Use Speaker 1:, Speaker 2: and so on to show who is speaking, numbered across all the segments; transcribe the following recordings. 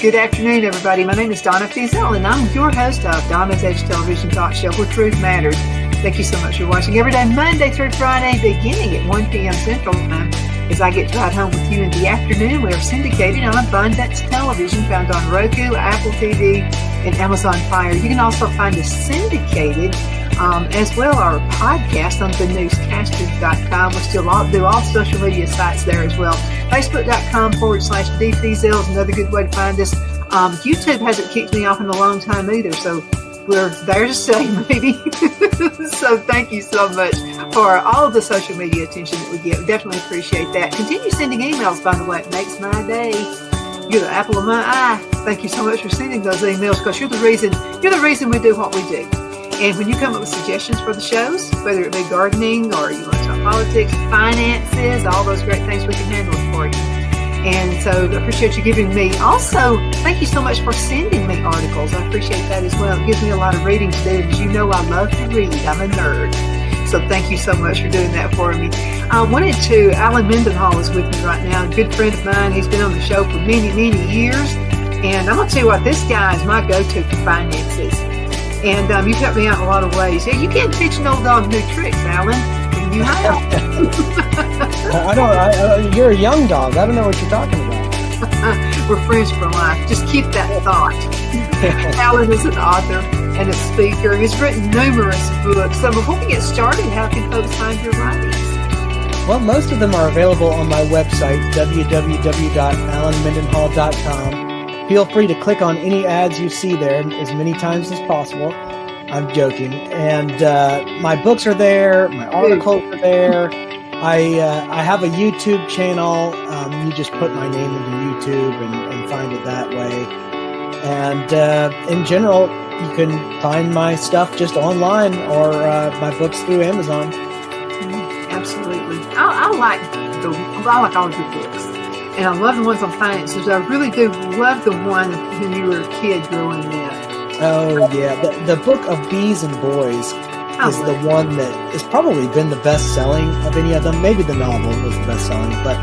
Speaker 1: Good afternoon, everybody. My name is Donna Fiesel, and I'm your host of Donna's Edge Television Talk Show, where truth matters. Thank you so much for watching every day, Monday through Friday, beginning at 1 p.m. Central Time. As I get to ride home with you in the afternoon, we are syndicated on Abundance Television, found on Roku, Apple TV, and Amazon Fire. You can also find us syndicated as well, our podcast on thenewscasters.com. We still do all social media sites there as well. Facebook.com/DFiesel is another good way to find us. YouTube hasn't kicked me off in a long time either, so we're there to stay, maybe. So thank you so much for all of the social media attention that we get. We definitely appreciate that. Continue sending emails, by the way. It makes my day. You're the apple of my eye. Thank you so much for sending those emails, because you're the reason we do what we do. And when you come up with suggestions for the shows, whether it be gardening or you want to talk politics, finances, all those great things, we can handle it for you. And so I appreciate you giving me. Also, thank you so much for sending me articles. I appreciate that as well. It gives me a lot of reading to do. As you know, I love to read. I'm a nerd. So thank you so much for doing that for me. Alan Mendenhall is with me right now, a good friend of mine. He's been on the show for many, many years. And I'm going to tell you what, this guy is my go-to for finances. And you've helped me out in a lot of ways. Yeah, you can't teach an old dog new tricks, Alan. And you have.
Speaker 2: You're a young dog. I don't know what you're talking about.
Speaker 1: We're friends for life. Just keep that thought. Alan is an author and a speaker. He's written numerous books. So before we get started, how can folks find your writings?
Speaker 2: Well, most of them are available on my website, www.alanmendenhall.com. Feel free to click on any ads you see there as many times as possible. I'm joking. And my books are there. My articles are there. I have a YouTube channel. You just put my name into YouTube and find it that way. And in general, you can find my stuff just online or my books through Amazon.
Speaker 1: Absolutely. I like all of your books. And I love the ones on finances. I really do love the one when you were a kid growing up.
Speaker 2: Oh, yeah. The book of Bees and Boys is the one that has probably been the best-selling of any of them. Maybe the novel was the best-selling. But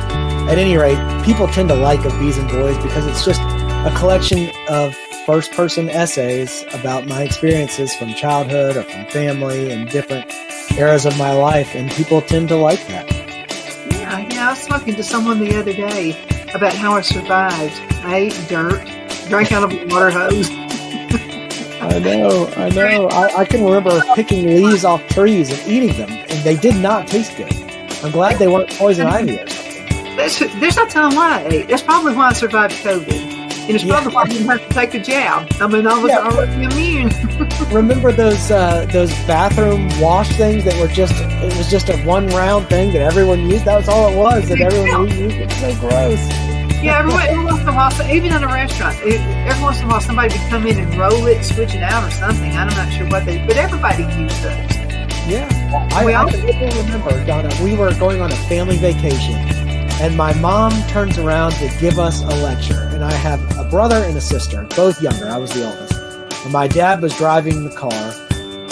Speaker 2: at any rate, people tend to like Of Bees and Boys because it's just a collection of first-person essays about my experiences from childhood or from family and different eras of my life. And people tend to like that.
Speaker 1: I was talking to someone the other day about how I survived. I ate dirt, drank out of a water hose.
Speaker 2: I know. I can remember picking leaves off trees and eating them, and they did not taste good. I'm glad they weren't poison ivy or something.
Speaker 1: There's no telling why I ate. That's probably why I survived COVID. And it's probably why I didn't have to take a jab. I mean, I was already immune.
Speaker 2: Remember those bathroom wash things that were just a one round thing that everyone used? That was all it was, that everyone used. It's so gross.
Speaker 1: Yeah, every once in a while, even in a restaurant, every once in a while somebody would come in and roll it, switch it out or something. I'm not sure what but everybody used those.
Speaker 2: Yeah. I remember, Donna, we were going on a family vacation. And my mom turns around to give us a lecture. And I have a brother and a sister, both younger. I was the oldest. And my dad was driving the car.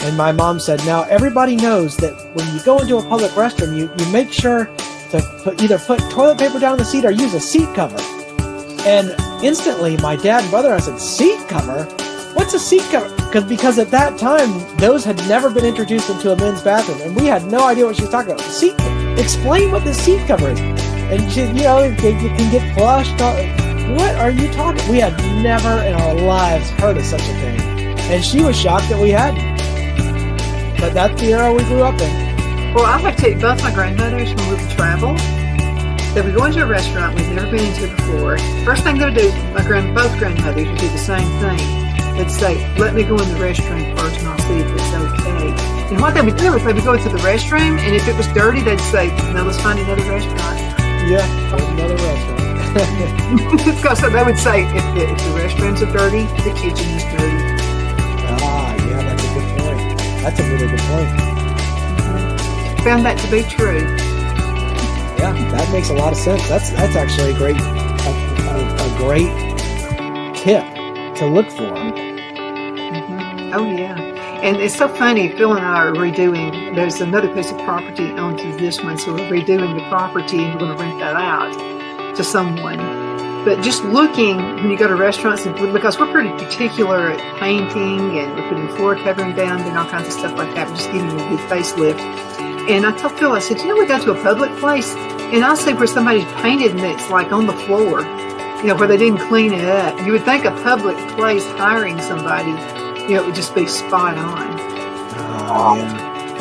Speaker 2: And my mom said, now everybody knows that when you go into a public restroom, you make sure to either put toilet paper down the seat or use a seat cover. And instantly, my dad and brother, I said, seat cover? What's a seat cover? Because at that time, those had never been introduced into a men's bathroom. And we had no idea what she was talking about. Explain what the seat cover is. And she, you can get flushed. What are you talking? We had never in our lives heard of such a thing. And she was shocked that we hadn't. But that's the era we grew up in.
Speaker 1: Well, I have to tell you, both my grandmothers, when we would travel, they would go into a restaurant we'd never been into before. First thing they would do, both grandmothers would do the same thing. They'd say, let me go in the restroom first and I'll see if it's okay. And what they would do is they would go into the restroom, and if it was dirty, they'd say, now let's find another restaurant.
Speaker 2: Yeah, another restaurant.
Speaker 1: So they would say, if the restrooms are dirty, the kitchen is dirty.
Speaker 2: Yeah, that's a good point. That's a really good point.
Speaker 1: Found that to be true.
Speaker 2: Yeah, that makes a lot of sense. That's actually a great tip to look for.
Speaker 1: Mm-hmm. Oh yeah. And it's so funny, Phil and I are redoing, there's another piece of property onto this one, so we're redoing the property and we're going to rent that out to someone. But just looking when you go to restaurants, and because we're pretty particular at painting and we're putting floor covering down and all kinds of stuff like that, we're just giving you a good facelift. And I told Phil, I said, we go to a public place and I'll see where somebody's painted and it's like on the floor, where they didn't clean it up. You would think a public place hiring somebody, it would just be spot on.
Speaker 2: Oh,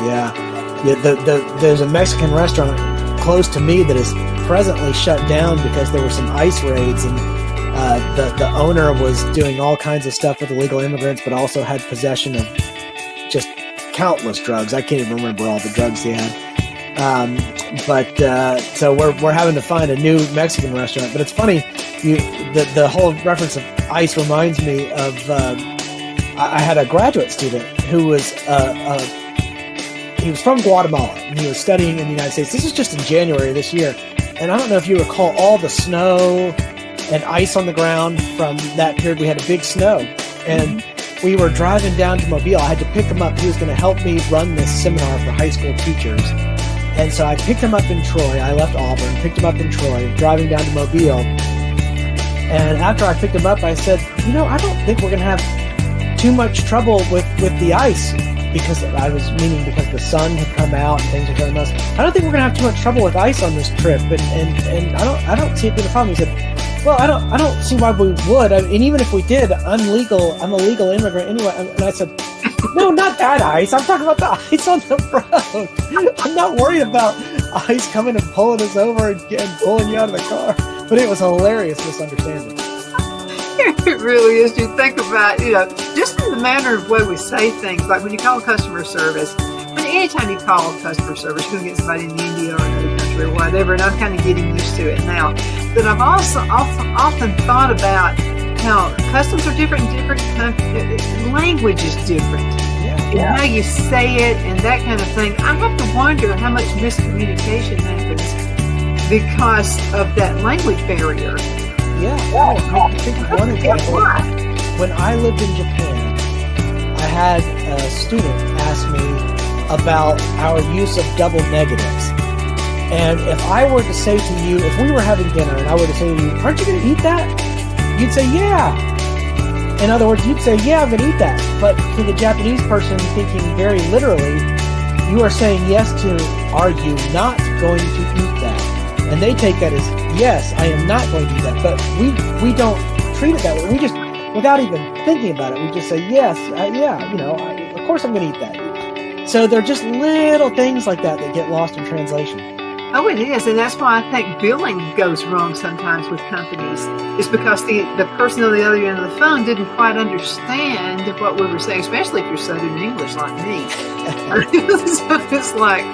Speaker 2: yeah. There's a Mexican restaurant close to me that is presently shut down because there were some ICE raids, and the owner was doing all kinds of stuff with illegal immigrants, but also had possession of just countless drugs. I can't even remember all the drugs he had. So we're having to find a new Mexican restaurant. But it's funny, the whole reference of ICE reminds me of I had a graduate student who was he was from Guatemala and he was studying in the United States. This is just in January this year. And I don't know if you recall all the snow and ice on the ground from that period. We had a big snow, and we were driving down to Mobile. I had to pick him up. He was going to help me run this seminar for high school teachers. And so I picked him up in Troy. I left Auburn, picked him up in Troy, driving down to Mobile. And after I picked him up, I said, I don't think we're going to have too much trouble with the ice, because the sun had come out and things were going us. I don't think we're going to have too much trouble with ice on this trip, and I don't see it being a problem. He said, well, I don't see why we would. And even if we did, I'm a legal immigrant anyway. And I said, no, not that ice. I'm talking about the ice on the road. I'm not worried about ice coming and pulling us over and pulling you out of the car. But it was a hilarious misunderstanding.
Speaker 1: It really is. You think about, just in the manner of way we say things, like when you call customer service, anytime you call customer service, you're going to get somebody in India or another country or whatever, and I'm kind of getting used to it now. But I've also often thought about how customs are different in different countries, language is different. And how you say it and that kind of thing. I have to wonder how much miscommunication happens because of that language barrier.
Speaker 2: I think of one example. When I lived in Japan, I had a student ask me about our use of double negatives. And if I were to say to you, if we were having dinner and I were to say to you, aren't you going to eat that? You'd say, yeah. In other words, you'd say, yeah, I'm going to eat that. But to the Japanese person thinking very literally, you are saying yes to, are you not going to eat that? And they take that as, yes, I am not going to eat that. But we don't treat it that way. We just, without even thinking about it, we just say, yes, of course I'm going to eat that. So they're just little things like that get lost in translation.
Speaker 1: Oh, it is. And that's why I think billing goes wrong sometimes with companies. It's because the person on the other end of the phone didn't quite understand what we were saying, especially if you're Southern English like me. So it's like,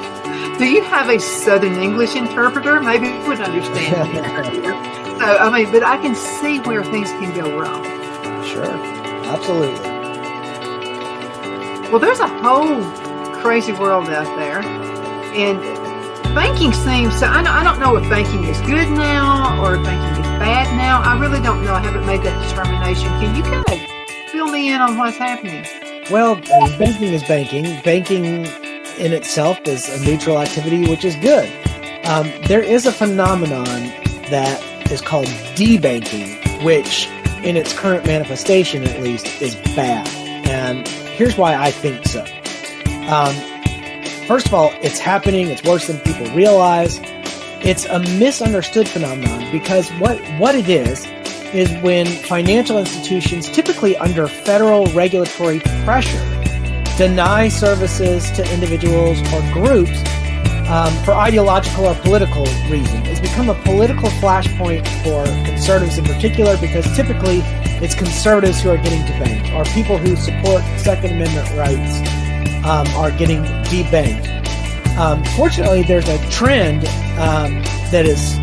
Speaker 1: do you have a Southern English interpreter? Maybe you would understand. So, but I can see where things can go wrong.
Speaker 2: Sure. Absolutely.
Speaker 1: Well, there's a whole crazy world out there. And banking seems to, I don't know if banking is good now or if banking is bad now. I really don't know. I haven't made that determination. Can you kind of fill me in on what's happening?
Speaker 2: Well, banking is banking. Banking in itself is a neutral activity, which is good. There is a phenomenon that is called debanking, which in its current manifestation, at least, is bad. And here's why I think so. First of all, it's happening. It's worse than people realize. It's a misunderstood phenomenon because what it is when financial institutions, typically under federal regulatory pressure, deny services to individuals or groups for ideological or political reasons. It's become a political flashpoint for conservatives in particular because typically it's conservatives who are getting debanked, or people who support Second Amendment rights are getting debanked. Fortunately, there's a trend that is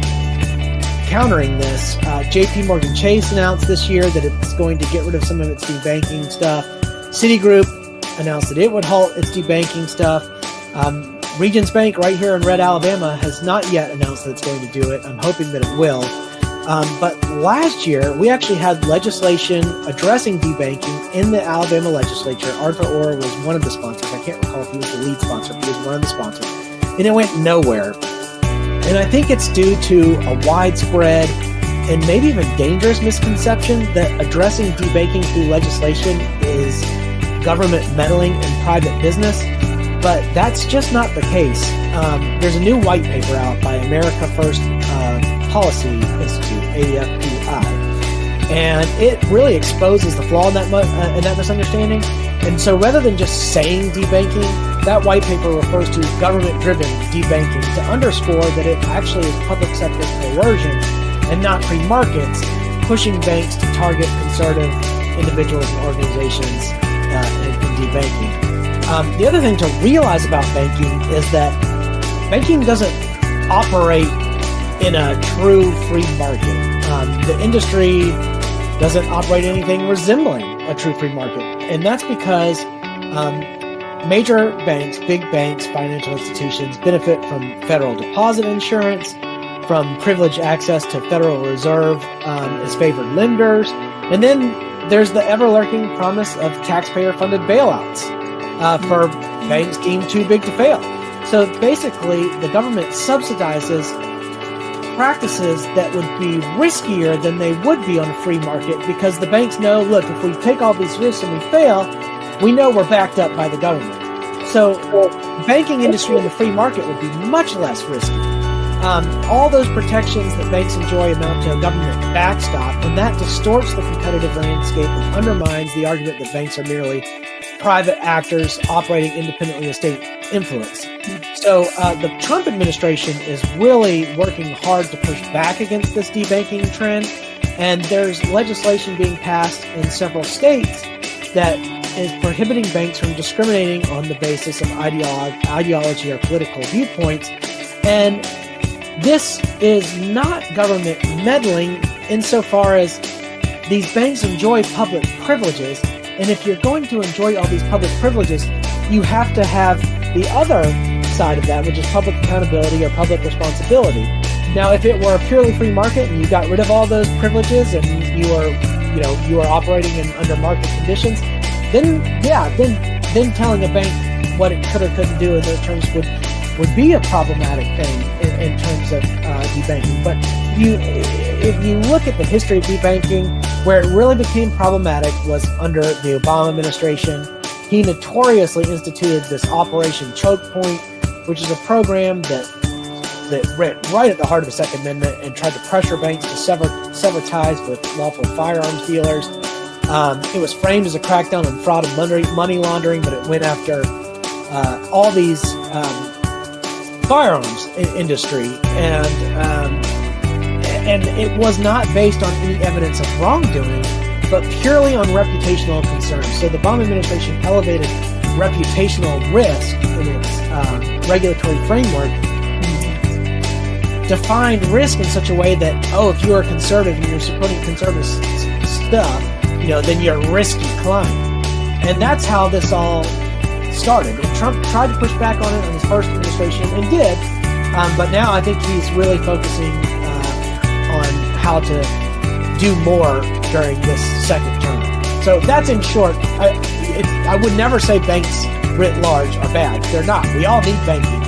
Speaker 2: countering this. JP Morgan Chase announced this year that it's going to get rid of some of its debanking stuff. Citigroup announced that it would halt its debanking stuff. Regions Bank right here in Red, Alabama has not yet announced that it's going to do it. I'm hoping that it will. But last year, we actually had legislation addressing debanking in the Alabama legislature. Arthur Orr was one of the sponsors. I can't recall if he was the lead sponsor, but he was one of the sponsors. And it went nowhere. And I think it's due to a widespread and maybe even dangerous misconception that addressing debanking through legislation is government meddling in private business, but that's just not the case. There's a new white paper out by America First Policy Institute, AFPI, and it really exposes the flaw in that misunderstanding. And so rather than just saying debanking, that white paper refers to government-driven debanking to underscore that it actually is public sector coercion and not free markets pushing banks to target conservative individuals and organizations in debanking. The other thing to realize about banking is that banking doesn't operate in a true free market. The industry doesn't operate anything resembling a true free market. And that's because major banks, big banks, financial institutions benefit from federal deposit insurance, from privileged access to Federal Reserve as favored lenders. And then there's the ever-lurking promise of taxpayer-funded bailouts for banks deemed too big to fail. So basically, the government subsidizes practices that would be riskier than they would be on a free market because the banks know, look, if we take all these risks and we fail, we know we're backed up by the government. So the banking industry in the free market would be much less risky. All those protections that banks enjoy amount to a government backstop, and that distorts the competitive landscape and undermines the argument that banks are merely private actors operating independently of state influence. So the Trump administration is really working hard to push back against this debanking trend, and there's legislation being passed in several states that is prohibiting banks from discriminating on the basis of ideology or political viewpoints. And this is not government meddling insofar as these banks enjoy public privileges. And if you're going to enjoy all these public privileges, you have to have the other side of that, which is public accountability or public responsibility. Now, if it were a purely free market and you got rid of all those privileges and you are operating under market conditions, then telling a bank what it could or couldn't do in those terms would be a problematic thing in terms of debanking. But if you look at the history of debanking, where it really became problematic was under the Obama administration. He notoriously instituted this Operation Choke Point, which is a program that went right at the heart of the Second Amendment and tried to pressure banks to sever ties with lawful firearms dealers. It was framed as a crackdown on fraud and money laundering, but it went after all these firearms industry, and it was not based on any evidence of wrongdoing, but purely on reputational concerns. So the Obama administration elevated reputational risk in its regulatory framework, defined risk in such a way that, if you're a conservative and you're supporting conservative stuff, then you're a risky client. And that's how this all started. And Trump tried to push back on it in his first administration and did, but now I think he's really focusing on how to do more during this second term. So that's in short. I would never say banks writ large are bad. They're not. We all need banking.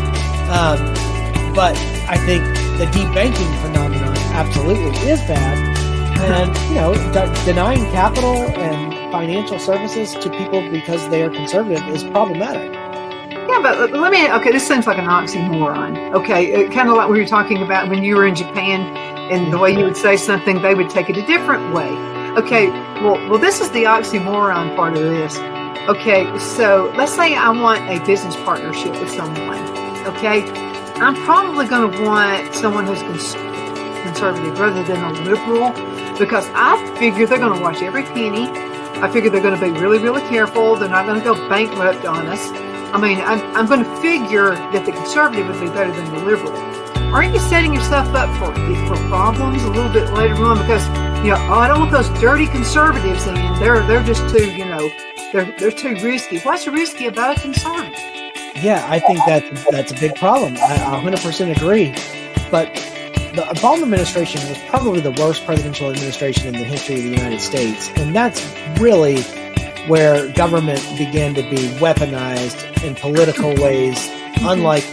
Speaker 2: But I think the debanking phenomenon absolutely is bad. And, denying capital and financial services to people because they are conservative is problematic.
Speaker 1: Yeah, but this seems like an oxymoron. Okay, kind of like we were talking about when you were in Japan and the way you would say something, they would take it a different way. Okay, well, this is the oxymoron part of this. Okay, so let's say I want a business partnership with someone. Okay, I'm probably going to want someone who's conservative rather than a liberal, because I figure they're going to watch every penny. I figure they're going to be really, really careful. They're not going to go bankrupt on us. I mean, I'm going to figure that the conservative would be better than the liberal. Aren't you setting yourself up for problems a little bit later on? Because, I don't want those dirty conservatives in. They're just too, they're too risky. What's risky about a conservative?
Speaker 2: Yeah, I think that's a big problem. I 100% agree. But the Obama administration was probably the worst presidential administration in the history of the United States. And that's really where government began to be weaponized in political ways, unlike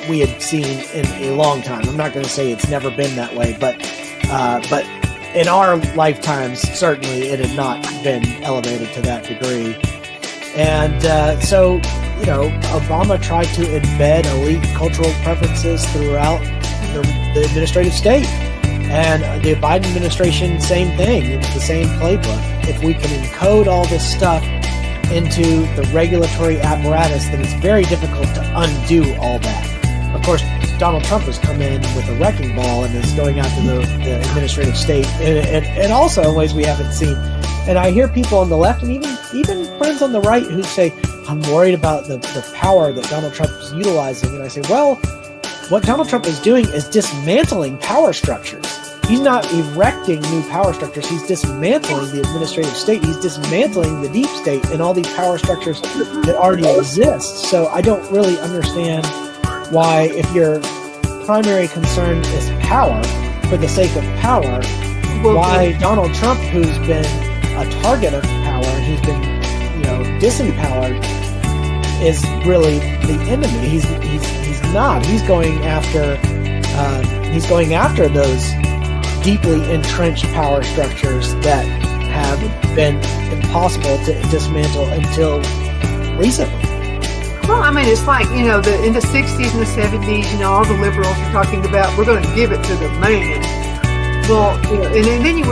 Speaker 2: we had seen in a long time. I'm not going to say it's never been that way, but But in our lifetimes, certainly it had not been elevated to that degree. And so, Obama tried to embed elite cultural preferences throughout the administrative state. And the Biden administration, same thing. It was the same playbook. If we can encode all this stuff into the regulatory apparatus, then it's very difficult to undo all that. Of course, Donald Trump has come in with a wrecking ball and is going after the administrative state, and also in ways we haven't seen. And I hear people on the left and even friends on the right who say, I'm worried about the power that Donald Trump is utilizing. And I say, well, what Donald Trump is doing is dismantling power structures. He's not erecting new power structures. He's dismantling the administrative state. He's dismantling the deep state and all these power structures that already exist. So I don't really understand why, if your primary concern is power, for the sake of power, why Donald Trump, who's been a target of power and who's been, disempowered, is really the enemy. He's not. He's going after those deeply entrenched power structures that have been impossible to dismantle until recently.
Speaker 1: Well, I mean, it's like, in the 60s and the 70s, all the liberals were talking about, we're going to give it to the man. Well, and then you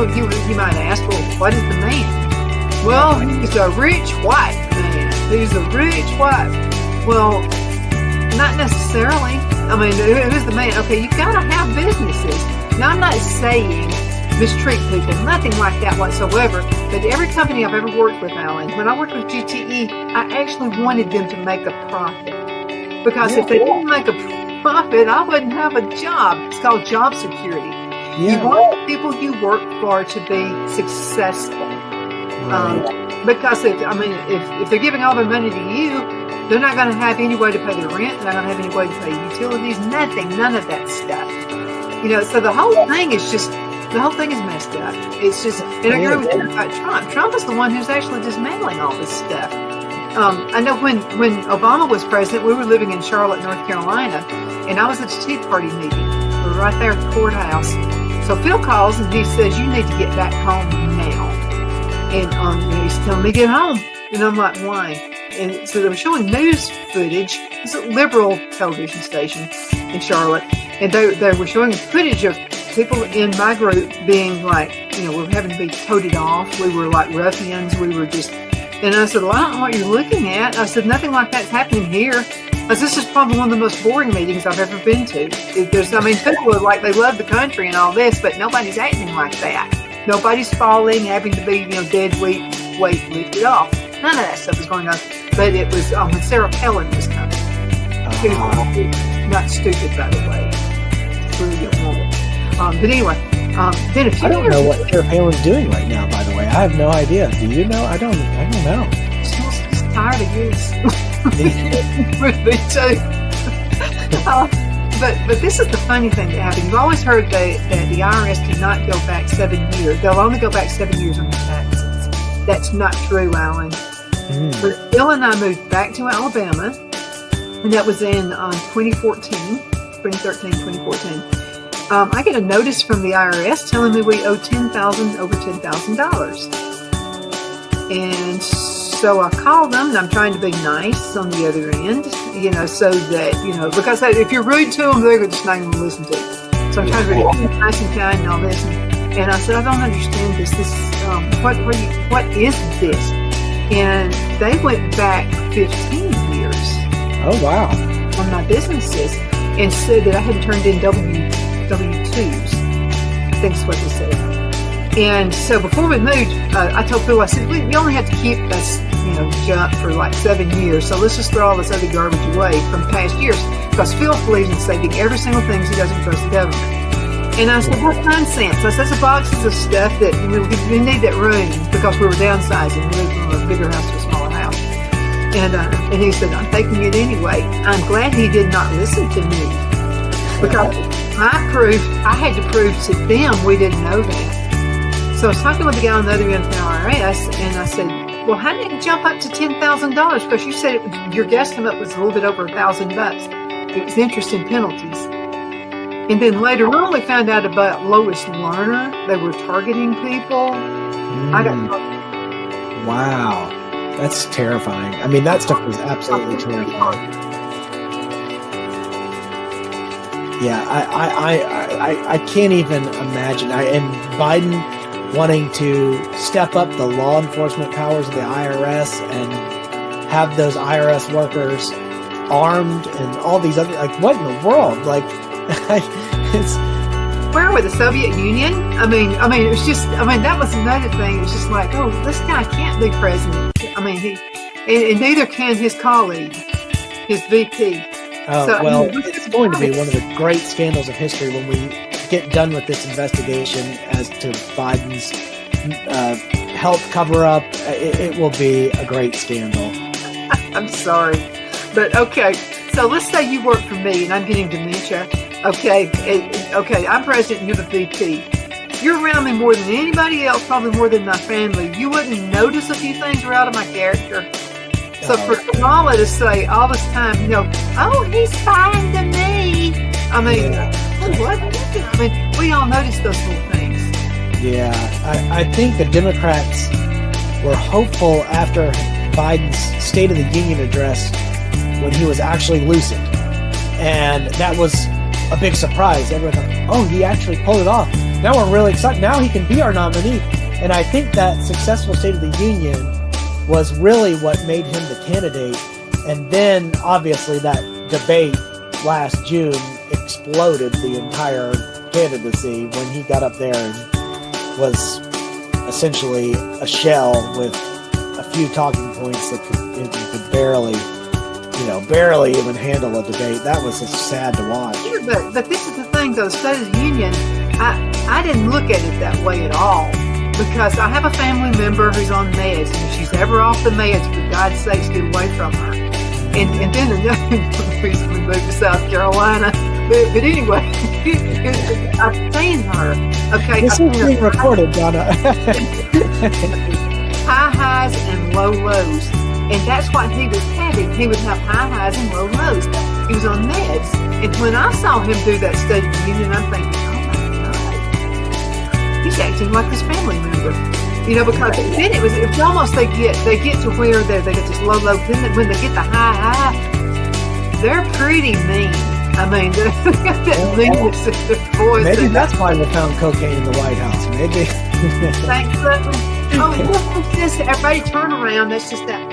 Speaker 1: might ask, well, what is the man? Well, he's a rich white man. He's a rich white. Well, not necessarily. I mean, who's the man? Okay, you've got to have businesses. Now, I'm not saying mistreat people, nothing like that whatsoever. But every company I've ever worked with, Alan, when I worked with GTE, I actually wanted them to make a profit. Because if they didn't make a profit, I wouldn't have a job. It's called job security. Yeah. You want the people you work for to be successful. Because if they're giving all their money to you, they're not going to have any way to pay their rent. They're not going to have any way to pay utilities. Nothing, none of that stuff. So the whole thing is messed up. It's just, and I agree with you about Trump. Trump is the one who's actually dismantling all this stuff. I know when Obama was president, we were living in Charlotte, North Carolina, and I was at a Tea Party meeting. We were right there at the courthouse. So Phil calls and he says, you need to get back home now. And he's telling me to get home. And I'm like, why? And so they were showing news footage. It's a liberal television station in Charlotte. And they were showing footage of people in my group being like, we're having to be toted off. We were like ruffians. We were just, and I said, well, I don't know what you're looking at. I said, nothing like that's happening here. Because this is probably one of the most boring meetings I've ever been to. People are like, they love the country and all this, but nobody's acting like that. Nobody's falling, having to be, dead weight lifted off. None of that stuff is going on. But it was when Sarah Palin was coming. Not stupid, by the way. Brilliant woman. But anyway, then a few
Speaker 2: I don't know what Sarah Palin's doing right now, by the way. I have no idea. Do you know? I don't know.
Speaker 1: She's tired of his. Me too. But this is the funny thing that happened. You've always heard that the IRS cannot go back 7 years. They'll only go back 7 years on your taxes. That's not true, Alan. But Bill and I moved back to Alabama, and that was in 2013, 2014. I get a notice from the IRS telling me we owe over $10,000. And so I call them, and I'm trying to be nice on the other end, so that, because if you're rude to them, they're just not going to listen to you. So I'm trying to be nice and kind and all this. And I said, I don't understand this. What is this? And they went back 15 years.
Speaker 2: Oh, wow.
Speaker 1: On my businesses, and said that I hadn't turned in W-2s. I think is what they said. And so before we moved, I told Phil, I said, we only have to keep us, junk for like 7 years. So let's just throw all this other garbage away from past years. Because Phil believes in saving every single thing so he doesn't trust the government. And I said, what nonsense? I said, there's boxes of stuff that we need that room because we were downsizing. We moved from a bigger house to a smaller house. And he said, I'm taking it anyway. I'm glad he did not listen to me. Because I had to prove to them we didn't know that. So I was talking with the guy on the other end of the IRS, and I said, well, how did it jump up to $10,000? Because you said your guesstimate was a little bit over $1,000. It was interest and penalties. And then later on, we found out about Lois Lerner. They were targeting people. I got
Speaker 2: wow, that's terrifying. I mean, that stuff was absolutely terrifying. Yeah, I can't even imagine. And Biden wanting to step up the law enforcement powers of the IRS and have those IRS workers armed and all these other, like, what in the world? Like, it's,
Speaker 1: where were the Soviet Union? I mean, it was just, that was another thing. It was just like, oh, this guy can't be president. I mean, and neither can his colleague, his VP.
Speaker 2: Oh, so, well, it's going to be one of the great scandals of history when we get done with this investigation as to Biden's health cover-up. It will be a great scandal.
Speaker 1: I'm sorry. But, okay, so let's say you work for me and I'm getting dementia. Okay, I'm president and you're the VP. You're around me more than anybody else, probably more than my family. You wouldn't notice a few things are out of my character. So for Kamala to say all this time, oh, he's fine to me. I mean, what? I mean, we all notice those little things.
Speaker 2: Yeah, I think the Democrats were hopeful after Biden's State of the Union address when he was actually lucid. And that was a big surprise. Everyone thought, oh, he actually pulled it off. Now we're really excited. Now he can be our nominee. And I think that successful State of the Union was really what made him the candidate. And then, obviously, that debate last June exploded the entire candidacy when he got up there and was essentially a shell with a few talking points that could barely even handle a debate. That was just sad to watch.
Speaker 1: Yeah, but this is the thing, though. State of the Union, I didn't look at it that way at all. Because I have a family member who's on meds, and if she's ever off the meds, for God's sakes, get away from her. And then another reason we moved to South Carolina. But anyway, I've seen her. Okay,
Speaker 2: this is being recorded, Donna.
Speaker 1: High highs and low lows, and that's what he was having. He would have high highs and low lows. He was on meds, and when I saw him do that State of the Union, I'm thinking, he's acting like his family member, because then it was almost they get to where they get this low, then when they get the high, they're pretty mean. I mean, they got that meanness in their voice.
Speaker 2: Maybe that's why they found cocaine in the White House. Maybe.
Speaker 1: Thanks, it's just everybody turn around. That's just that.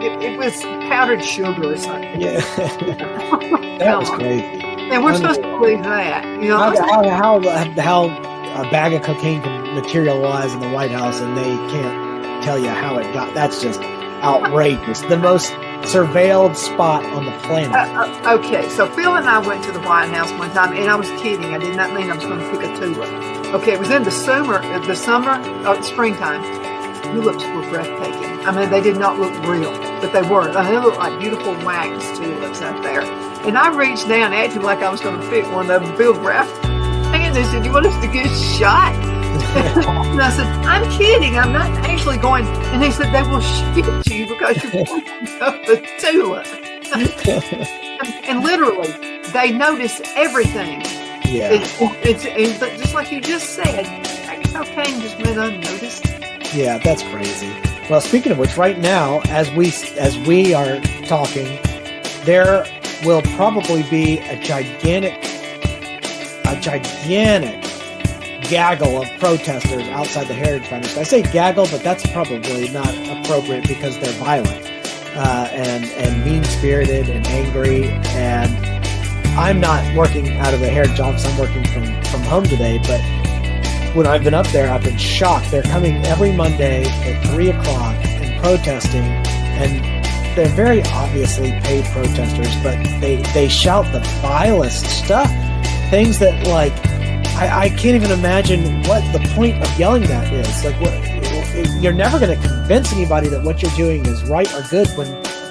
Speaker 1: It was powdered sugar or something.
Speaker 2: Yeah, that was crazy.
Speaker 1: And we're supposed to believe that.
Speaker 2: How a bag of cocaine can materialize in the White House and they can't tell you how it got. That's just outrageous. The most surveilled spot on the planet.
Speaker 1: Okay, so Phil and I went to the White House one time, and I was kidding. I did not mean I was going to pick a tulip. Okay, it was in the springtime. Tulips were breathtaking. I mean, they did not look real, but they were. They looked like beautiful wax tulips out there. And I reached down, acting like I was going to pick one of them. Bill grabbed. And they said, you want us to get shot? And I said, I'm kidding. I'm not actually going. And he said, they will shoot you because you're picking up a tulip. And literally, they notice everything.
Speaker 2: Yeah.
Speaker 1: It's just like you just said, that cocaine just went unnoticed.
Speaker 2: Yeah, that's crazy. Well, speaking of which, right now, as we are talking, there will probably be a gigantic gaggle of protesters outside the Heritage Foundation. I say gaggle, but that's probably not appropriate because they're violent and mean-spirited and angry. And I'm not working out of the Heritage office. I'm working from home today. But when I've been up there, I've been shocked. They're coming every Monday at 3 o'clock and protesting. And they're very obviously paid protesters, but they shout the vilest stuff. Things that, like, I can't even imagine what the point of yelling that is. Like, you're never going to convince anybody that what you're doing is right or good when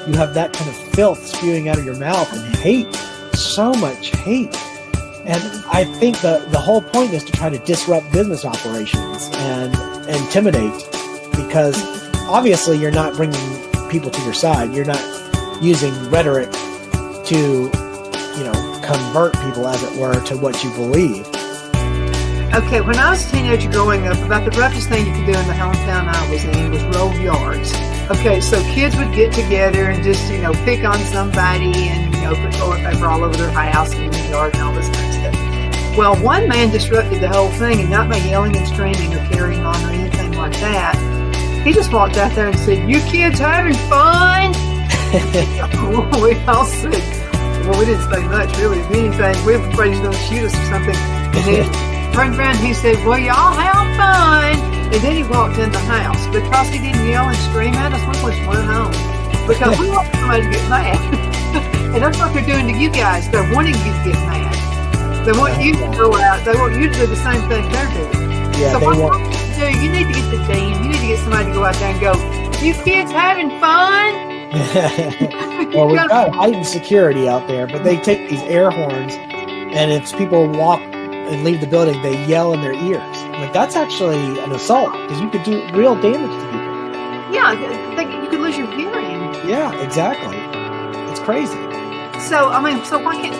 Speaker 2: you have that kind of filth spewing out of your mouth and hate, so much hate. And I think the whole point is to try to disrupt business operations and intimidate, because obviously you're not bringing people to your side. You're not using rhetoric to, convert people, as it were, to what you believe.
Speaker 1: Okay, when I was a teenager growing up, about the roughest thing you could do in the hometown I was in was roll yards. Okay, so kids would get together and just, pick on somebody and, put toilet paper all over their house and in the yard and all this kind of stuff. Well, one man disrupted the whole thing, and not by yelling and screaming or carrying on or anything like that. He just walked out there and said, "You kids having fun?" We all said, well, we didn't say much really, if anything. We were afraid he was going to shoot us or something. And then turned around and he said, "Well, y'all have fun." And then he walked in the house. Because he didn't yell and scream at us, we just went home. Because we want somebody to get mad. And that's what they're doing to you guys. They're wanting you to get mad. They want you to go out. They want you to do the same thing they're doing.
Speaker 2: Yeah,
Speaker 1: so what you want to do, you need to get the team. You need to get somebody to go out there and go, "You kids having fun?"
Speaker 2: Well, we've got heightened security out there, but they take these air horns, and if people walk and leave the building, they yell in their ears. Like, that's actually an assault, because you could do real damage to people.
Speaker 1: Yeah, you could lose your hearing.
Speaker 2: Yeah, exactly. It's crazy.
Speaker 1: So why can't?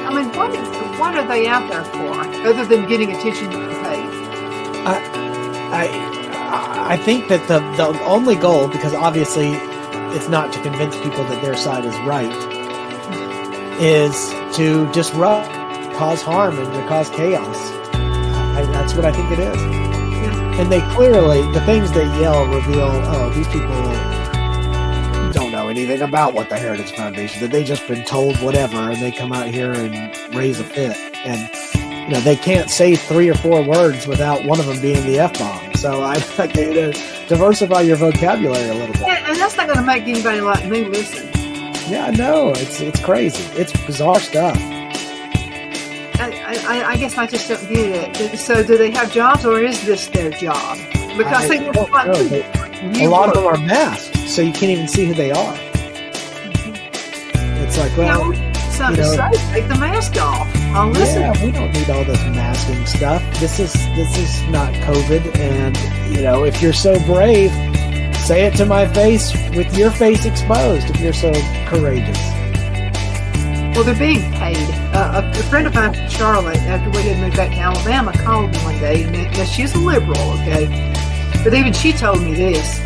Speaker 1: What are they out there for, other than getting attention to the page?
Speaker 2: I think that the only goal, because obviously it's not to convince people that their side is right, is to disrupt, cause harm, and to cause chaos. That's what I think it is. Yeah. And they clearly, the things they yell reveal, these people don't know anything about what the Heritage Foundation, that they just been told whatever, and they come out here and raise a fit. And they can't say 3 or 4 words without one of them being the F-bomb. So I think to diversify your vocabulary a little bit.
Speaker 1: Yeah, and that's not going to make anybody like me listen.
Speaker 2: Yeah, no, it's crazy. It's bizarre stuff.
Speaker 1: I guess I just don't get it. So do they have jobs, or is this their job? Because
Speaker 2: a lot of them are masked, so you can't even see who they are. It's like, well,
Speaker 1: something to say, take the mask off. I'll listen.
Speaker 2: Yeah, we don't need all this masking stuff. This is not COVID, and if you're so brave, say it to my face with your face exposed. If you're so courageous.
Speaker 1: Well, they're being paid. A friend of mine from Charlotte, after we had moved back to Alabama, called me one day. And she's a liberal, okay? But even she told me this.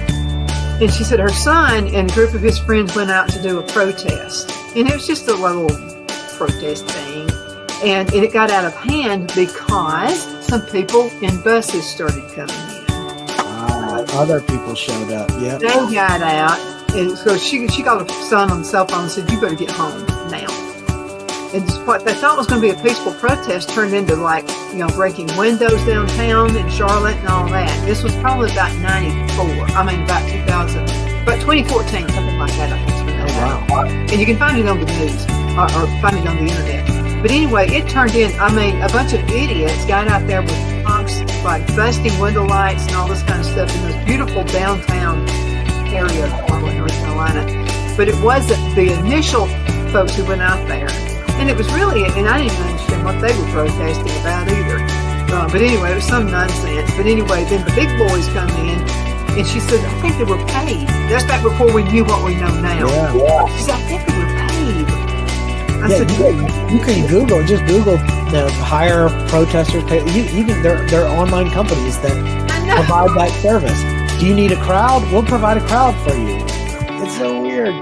Speaker 1: And she said her son and a group of his friends went out to do a protest. And it was just a little protest thing. And it got out of hand because some people in buses started coming in.
Speaker 2: Other people showed up, yeah.
Speaker 1: They got out. And so she called her son on the cell phone and said, "You better get home now." And what they thought was going to be a peaceful protest turned into breaking windows downtown in Charlotte and all that. This was probably about 2014, something like that. I think.
Speaker 2: Oh, wow.
Speaker 1: And you can find it on the news or find it on the internet. But anyway, it turned in, a bunch of idiots got out there with punks, like busting window lights and all this kind of stuff in this beautiful downtown area of Charlotte, North Carolina. But it wasn't the initial folks who went out there. And it was really, and I didn't even understand what they were protesting about either. But anyway, it was some nonsense. But anyway, then the big boys come in, and she said, "I think they were paid." That's back before we knew what we know now.
Speaker 2: Yeah.
Speaker 1: She said, "I think they were paid." I said,
Speaker 2: you can Google hire protesters. Even there are online companies that provide that service. Do you need a crowd? We'll provide a crowd for you. It's so weird.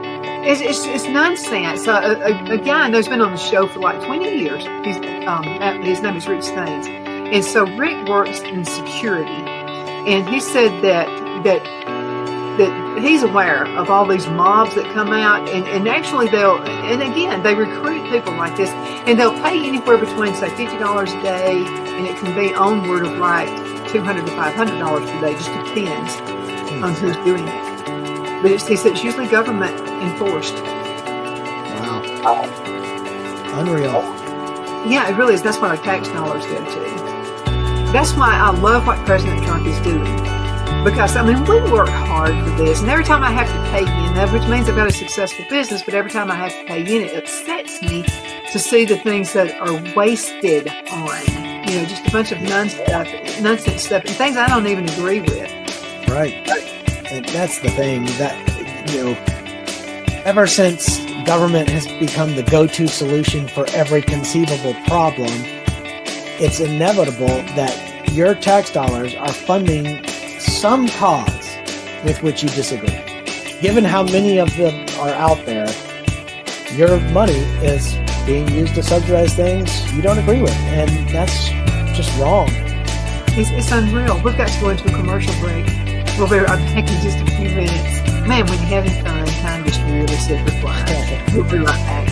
Speaker 1: It's nonsense. A guy that's been on the show for like 20 years. His name is Rick Staines, and so Rick works in security, and he said that he's aware of all these mobs that come out, and actually they recruit people like this, and they'll pay anywhere between say $50 a day, and it can be onward of like $200 to $500 per day. Just depends on who's doing it. But he said it's usually government enforced.
Speaker 2: Wow. Unreal.
Speaker 1: Yeah, it really is. That's what our tax dollars go to. That's why I love what President Trump is doing. Because, we work hard for this. And every time I have to pay in, which means I've got a successful business, but every time I have to pay in, it upsets me to see the things that are wasted on. Just a bunch of nonsense stuff and things I don't even agree with.
Speaker 2: Right. And that's the thing that, ever since government has become the go-to solution for every conceivable problem, it's inevitable that your tax dollars are funding some cause with which you disagree. Given how many of them are out there, your money is being used to subsidize things you don't agree with, and that's just wrong.
Speaker 1: It's unreal. We've got to go into a commercial break. We'll be right back in just a few minutes. Man, when you're having fun, time just really slips by. We'll be right back.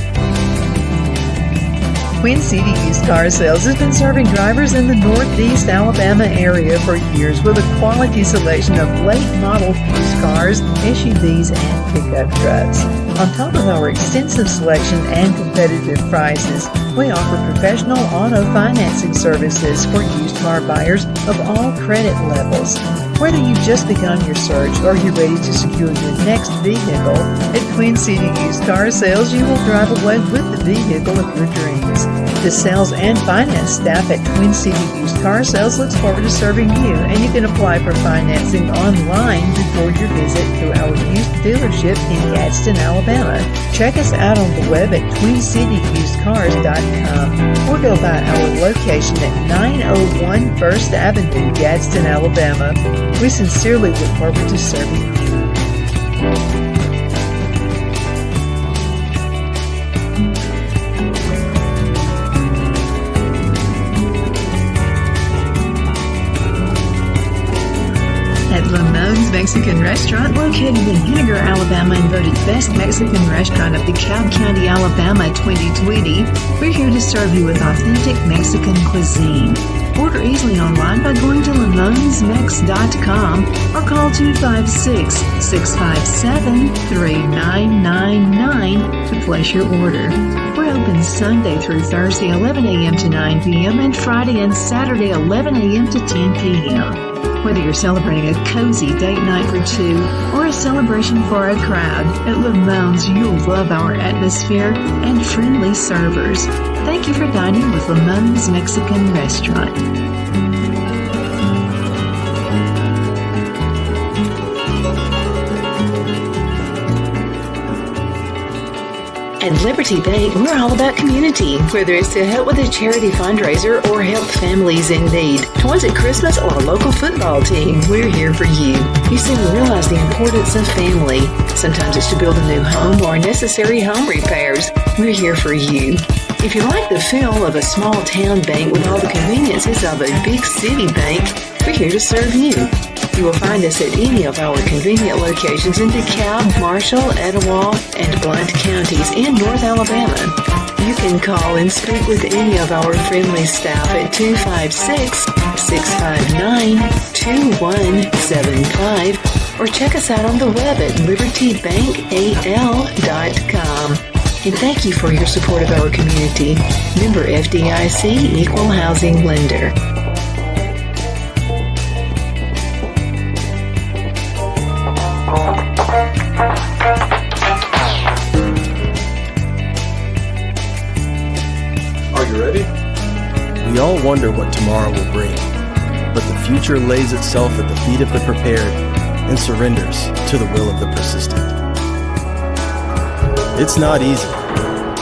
Speaker 3: Twin City Used Car Sales has been serving drivers in the Northeast Alabama area for years with a quality selection of late model used cars, SUVs, and pickup trucks. On top of our extensive selection and competitive prices, we offer professional auto financing services for used car buyers of all credit levels. Whether you've just begun your search or you're ready to secure your next vehicle, at Twin City Used Car Sales, you will drive away with the vehicle of your dreams. The sales and finance staff at Twin City Used Car Sales looks forward to serving you, and you can apply for financing online before your visit to our used dealership in Gadsden, Alabama. Check us out on the web at twincityusedcars.com or go by our location at 901 First Avenue, Gadsden, Alabama. We sincerely look forward to serving you. At Lamone's Mexican Restaurant, located in Henniger, Alabama, and voted Best Mexican Restaurant of the Cobb County, Alabama 2020, we're here to serve you with authentic Mexican cuisine. Order easily online by going to LamonesMex.com or call 256-657-3999 to place your order. We're open Sunday through Thursday, 11 a.m. to 9 p.m. and Friday and Saturday, 11 a.m. to 10 p.m. Whether you're celebrating a cozy date night for two or a celebration for a crowd, at Lamone's you'll love our atmosphere and friendly servers. Thank you for dining with Lamone's Mexican Restaurant. At Liberty Bank, we're all about community. Whether it's to help with a charity fundraiser or help families in need, toys at Christmas, or a local football team, we're here for you. You see, we realize the importance of family. Sometimes it's to build a new home or necessary home repairs. We're here for you. If you like the feel of a small town bank with all the conveniences of a big city bank, we're here to serve you. You will find us at any of our convenient locations in DeKalb, Marshall, Etowah, and Blount counties in North Alabama. You can call and speak with any of our friendly staff at 256-659-2175 or check us out on the web at libertybankal.com. And thank you for your support of our community. Member FDIC Equal Housing Lender.
Speaker 4: We all wonder what tomorrow will bring, but the future lays itself at the feet of the prepared and surrenders to the will of the persistent. It's not easy,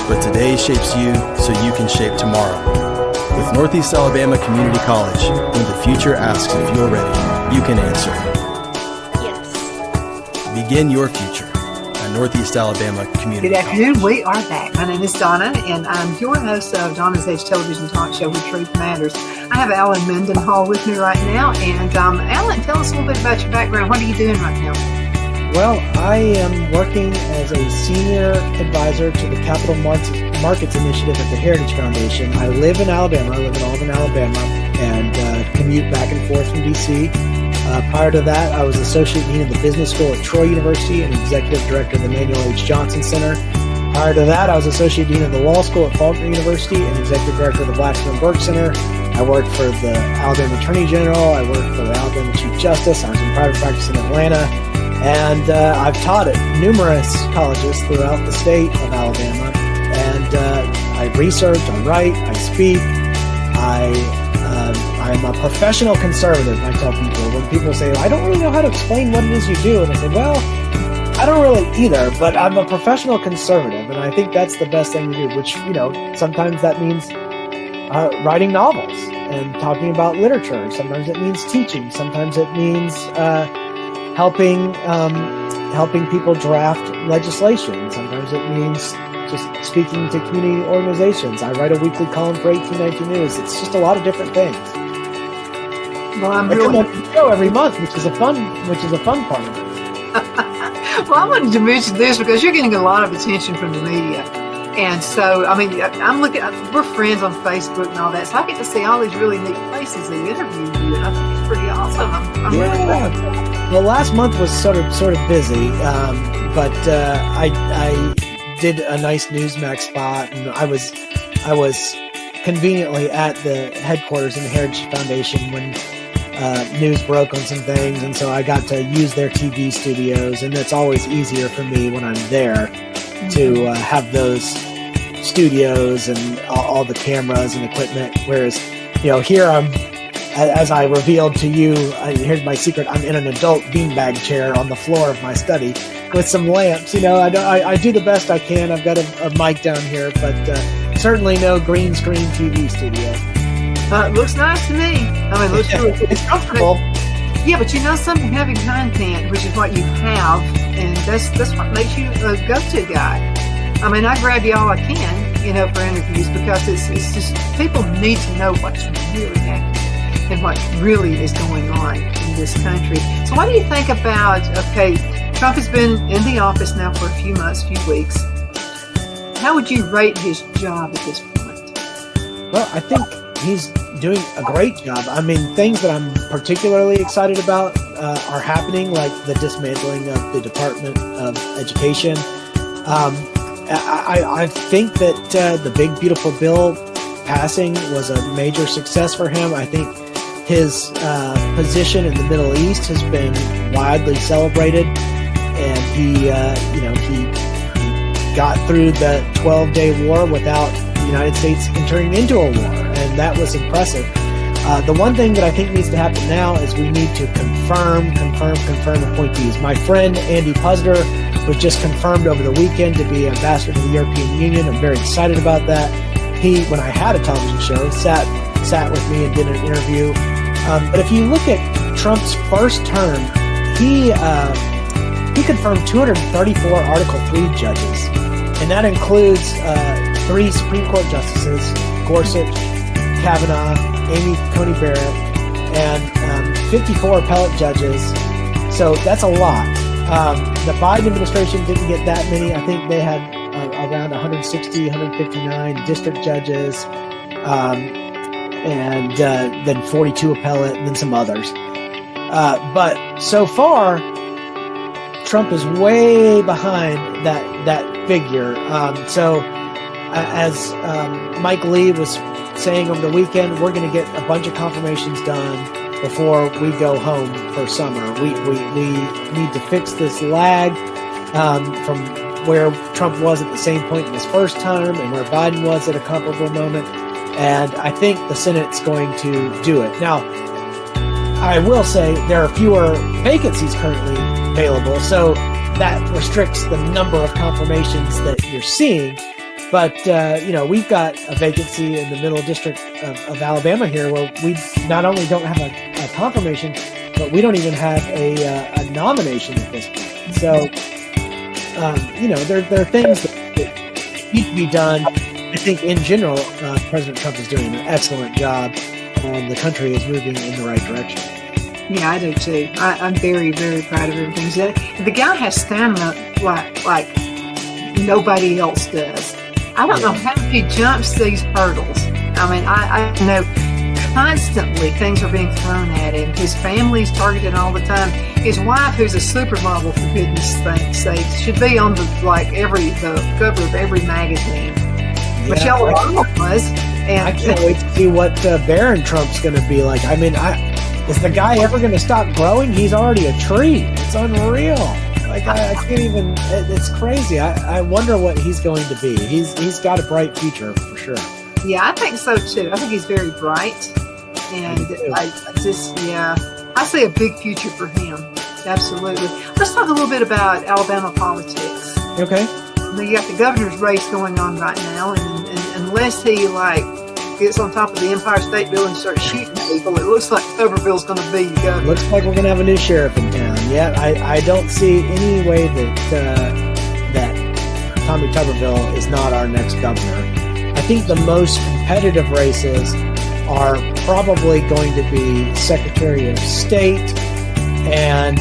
Speaker 4: but today shapes you so you can shape tomorrow. With Northeast Alabama Community College, when the future asks if you're ready, you can answer.
Speaker 1: Yes.
Speaker 4: Begin your future. Northeast Alabama Community
Speaker 1: Good afternoon. We are back. My name is Donna, and I'm your host of Donna's Edge television talk show, Where Truth Matters. I have Alan Mendenhall with me right now. And Alan, tell us a little bit about your background. What are you doing right now?
Speaker 2: Well, I am working as a senior advisor to the Capital Markets Initiative at the Heritage Foundation. I live in Alabama. I live in Auburn, Alabama, and commute back and forth from D.C. Prior to that, I was Associate Dean of the Business School at Troy University and Executive Director of the Manuel H. Johnson Center. Prior to that, I was Associate Dean of the Law School at Faulkner University and Executive Director of the Blacksburg Burke Center. I worked for the Alabama Attorney General. I worked for the Alabama Chief Justice. I was in private practice in Atlanta. And I've taught at numerous colleges throughout the state of Alabama. And I research, I write, I speak. I'm a professional conservative, I tell people. When people say, I don't really know how to explain what it is you do. And I say, well, I don't really either, but I'm a professional conservative, and I think that's the best thing to do, which, sometimes that means writing novels and talking about literature. Sometimes it means teaching. Sometimes it means helping people draft legislation. Sometimes it means just speaking to community organizations. I write a weekly column for 1819 News. It's just a lot of different things.
Speaker 1: Well, I'm
Speaker 2: I
Speaker 1: really
Speaker 2: come on the show every month, which is a fun part of it.
Speaker 1: well. I wanted to mention this because you're getting a lot of attention from the media, and so I'm looking. We're friends on Facebook and all that, so I get to see all these really neat places they interview you, and I think it's pretty awesome. I'm really glad.
Speaker 2: Well, last month was sort of busy, but I did a nice Newsmax spot, and I was conveniently at the headquarters in the Heritage Foundation when news broke on some things, and so I got to use their TV studios, and it's always easier for me when I'm there to have those studios and all the cameras and equipment, whereas here I'm, as I revealed to you, here's my secret, I'm in an adult beanbag chair on the floor of my study with some lamps. I do the best I can. I've got a mic down here, but certainly no green screen TV studio.
Speaker 1: It looks nice to me. It looks really good.
Speaker 2: It's comfortable.
Speaker 1: Yeah, but something having content, which is what you have, and that's what makes you a go-to guy. I grab you all I can, for interviews, because it's just, people need to know what's really happening and what really is going on in this country. So what do you think about, Trump has been in the office now for a few months, few weeks. How would you rate his job at this point?
Speaker 2: Well, I think he's doing a great job. Things that I'm particularly excited about are happening, like the dismantling of the Department of Education. I think that the Big Beautiful Bill passing was a major success for him. I think his position in the Middle East has been widely celebrated, and he got through the 12-day war without the United States entering into a war, and that was impressive. The one thing that I think needs to happen now is we need to confirm appointees. My friend Andy Puzder was just confirmed over the weekend to be ambassador to the European Union. I'm very excited about that. He, when I had a television show, sat with me and did an interview. But if you look at Trump's first term, he confirmed 234 Article 3 judges, and that includes 3 Supreme Court justices, Gorsuch, Kavanaugh, Amy Coney Barrett, and 54 appellate judges. So that's a lot. The Biden administration didn't get that many. I think they had around 160, 159 district judges, and then 42 appellate, and then some others. But so far, Trump is way behind that figure. As Mike Lee was saying over the weekend, we're going to get a bunch of confirmations done before we go home for summer. We need to fix this lag from where Trump was at the same point in his first term and where Biden was at a comparable moment. And I think the Senate's going to do it. Now, I will say there are fewer vacancies currently available, so that restricts the number of confirmations that you're seeing. But, we've got a vacancy in the Middle District of Alabama here where we not only don't have a confirmation, but we don't even have a nomination at this point. So, there are things that need to be done. I think in general, President Trump is doing an excellent job, and the country is moving in the right direction.
Speaker 1: Yeah, I do too. I'm very, very proud of everything. The guy has stamina like nobody else does. I don't know how he jumps these hurdles. I know constantly things are being thrown at him. His family's targeted all the time. His wife, who's a supermodel, for goodness sake, should be on the cover of every magazine.
Speaker 2: Yeah,
Speaker 1: Michelle Obama was. And
Speaker 2: I can't wait to see what Barron Trump's going to be like. Is the guy ever going to stop growing? He's already a tree. It's unreal. I can't even. It's crazy. I wonder what he's going to be. He's got a bright future for sure.
Speaker 1: Yeah, I think so too. I think he's very bright, and I see a big future for him. Absolutely. Let's talk a little bit about Alabama politics.
Speaker 2: Okay.
Speaker 1: You got the governor's race going on right now, and unless he gets on top of the Empire State Building and starts shooting people, it looks like Tuberville's going to be the governor.
Speaker 2: Looks like we're going to have a new sheriff in town. Yeah, I don't see any way that Tommy Tuberville is not our next governor. I think the most competitive races are probably going to be Secretary of State and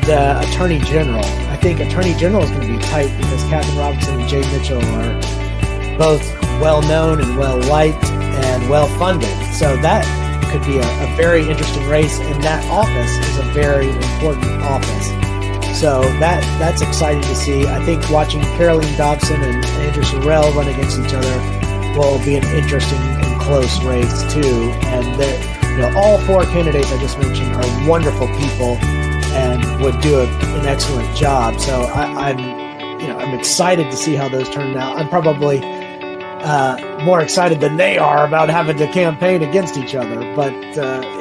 Speaker 2: Attorney General. I think Attorney General is going to be tight because Katherine Robinson and Jay Mitchell are both well-known and well-liked and well-funded. So that could be a very interesting race, and that office is a very important office. So that's exciting to see. I think watching Caroline Dobson and Andrew Sorrell run against each other will be an interesting and close race too. And all four candidates I just mentioned are wonderful people and would do an excellent job. So I'm excited to see how those turn out. I'm probably more excited than they are about having to campaign against each other, but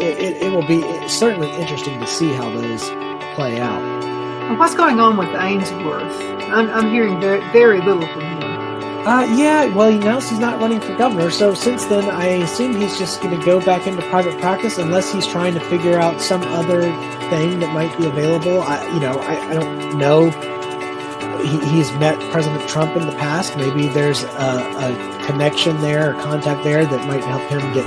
Speaker 2: it will be certainly interesting to see how those play out.
Speaker 1: Well, what's going on with Ainsworth? I'm hearing very, very little from him.
Speaker 2: Yeah, well, he announced he's not running for governor, so since then I assume he's just going to go back into private practice unless he's trying to figure out some other thing that might be available. I don't know. He's met President Trump in the past. Maybe there's a connection there or contact there that might help him get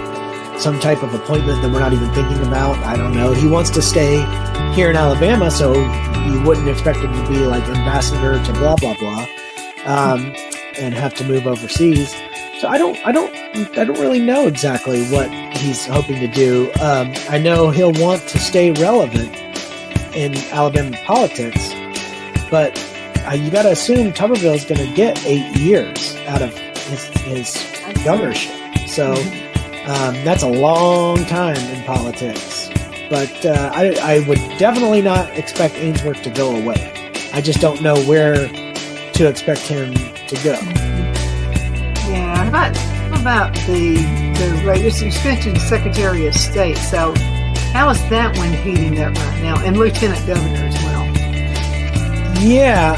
Speaker 2: some type of appointment that we're not even thinking about. I don't know. He wants to stay here in Alabama, so you wouldn't expect him to be like ambassador to blah, blah, blah. And have to move overseas. So I don't really know exactly what he's hoping to do. I know he'll want to stay relevant in Alabama politics, but you got to assume Tuberville is going to get 8 years out of his governorship. So that's a long time in politics. But I would definitely not expect Ainsworth to go away. I just don't know where to expect him to go.
Speaker 1: Yeah, how about the race? You mentioned Secretary of State. So how is that one heating up right now? And Lieutenant Governor as well.
Speaker 2: Yeah,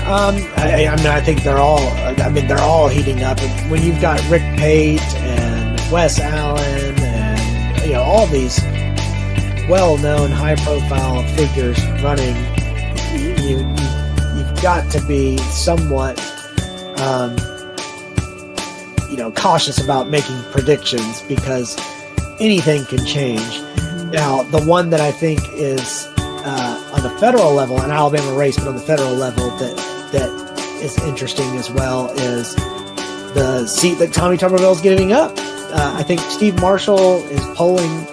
Speaker 2: I think they're all heating up. When you've got Rick Pate and Wes Allen and all these well-known, high-profile figures running, you've got to be somewhat cautious about making predictions because anything can change. Now, the one that I think is on the federal level, an Alabama race, but on the federal level that is interesting as well is the seat that Tommy Tuberville is giving up. I think Steve Marshall is polling